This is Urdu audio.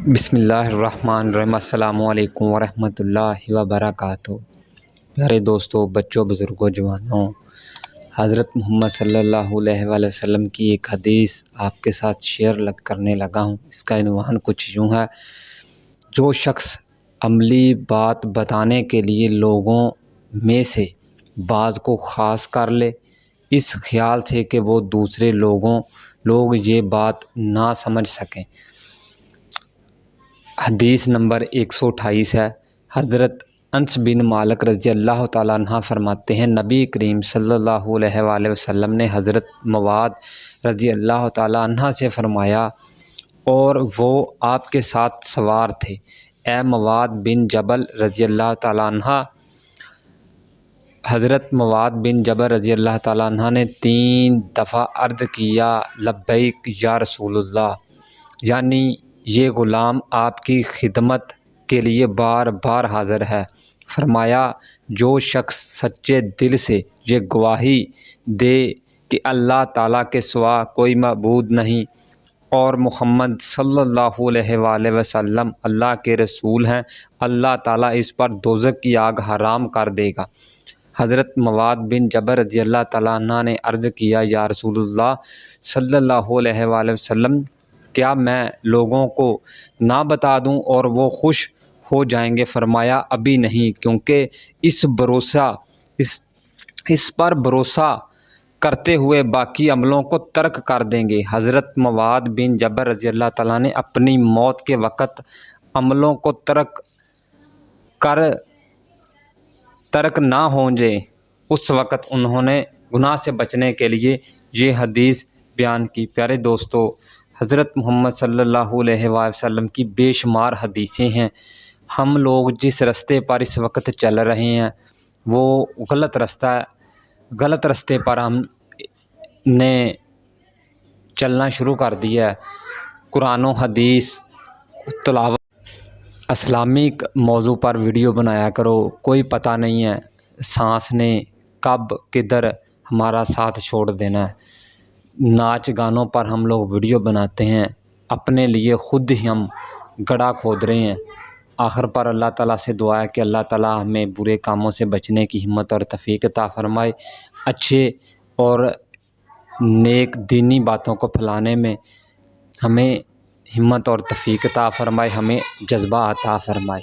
بسم اللہ الرحمن الرحیم۔ السلام علیکم ورحمۃ اللہ وبرکاتہ۔ پیارے دوستوں، بچوں، بزرگوں، جوانوں، حضرت محمد صلی اللہ علیہ وآلہ وسلم کی ایک حدیث آپ کے ساتھ شیئر کرنے لگا ہوں۔ اس کا عنوان کچھ یوں ہے: جو شخص عملی بات بتانے کے لیے لوگوں میں سے بعض کو خاص کر لے، اس خیال سے کہ وہ دوسرے لوگ یہ بات نہ سمجھ سکیں۔ حدیث نمبر 128 ہے۔ حضرت انس بن مالک رضی اللہ تعالیٰ عنہ فرماتے ہیں، نبی کریم صلی اللہ علیہ وآلہ وسلم نے حضرت معاذ رضی اللہ تعالیٰ عنہ سے فرمایا اور وہ آپ کے ساتھ سوار تھے: اے معاذ بن جبل رضی اللہ تعالیٰ عنہ۔ حضرت معاذ بن جبل رضی اللہ تعالیٰ عنہ نے 3 دفعہ عرض کیا: لبیک یا رسول اللہ، یعنی یہ غلام آپ کی خدمت کے لیے بار بار حاضر ہے۔ فرمایا: جو شخص سچے دل سے یہ گواہی دے کہ اللہ تعالیٰ کے سوا کوئی معبود نہیں اور محمد صلی اللہ علیہ وآلہ وسلم اللہ کے رسول ہیں، اللہ تعالیٰ اس پر دوزخ کی آگ حرام کر دے گا۔ حضرت معاذ بن جبل رضی اللہ تعالیٰ عنہ نے عرض کیا: یا رسول اللہ صلی اللہ علیہ وآلہ وسلم، کیا میں لوگوں کو نہ بتا دوں اور وہ خوش ہو جائیں گے؟ فرمایا: ابھی نہیں، کیونکہ اس پر بھروسہ کرتے ہوئے باقی عملوں کو ترک کر دیں گے۔ حضرت معاذ بن جبل رضی اللہ تعالیٰ نے اپنی موت کے وقت عملوں کو ترک نہ ہوں اس وقت انہوں نے گناہ سے بچنے کے لیے یہ حدیث بیان کی۔ پیارے دوستو، حضرت محمد صلی اللہ علیہ وآلہ وسلم کی بے شمار حدیثیں ہیں۔ ہم لوگ جس رستے پر اس وقت چل رہے ہیں وہ غلط رستہ ہے۔ غلط رستے پر ہم نے چلنا شروع کر دیا ہے۔ قرآن و حدیث تلاوت، اسلامک موضوع پر ویڈیو بنایا کرو۔ کوئی پتہ نہیں ہے سانس نے کب کدھر ہمارا ساتھ چھوڑ دینا ہے۔ ناچ گانوں پر ہم لوگ ویڈیو بناتے ہیں، اپنے لیے خود ہی ہم گڑھا کھود رہے ہیں۔ آخر پر اللہ تعالیٰ سے دعا ہے کہ اللہ تعالیٰ ہمیں برے کاموں سے بچنے کی ہمت اور توفیق عطا فرمائے، اچھے اور نیک دینی باتوں کو پھیلانے میں ہمیں ہمت اور توفیق عطا فرمائے، ہمیں جذبہ عطا فرمائے۔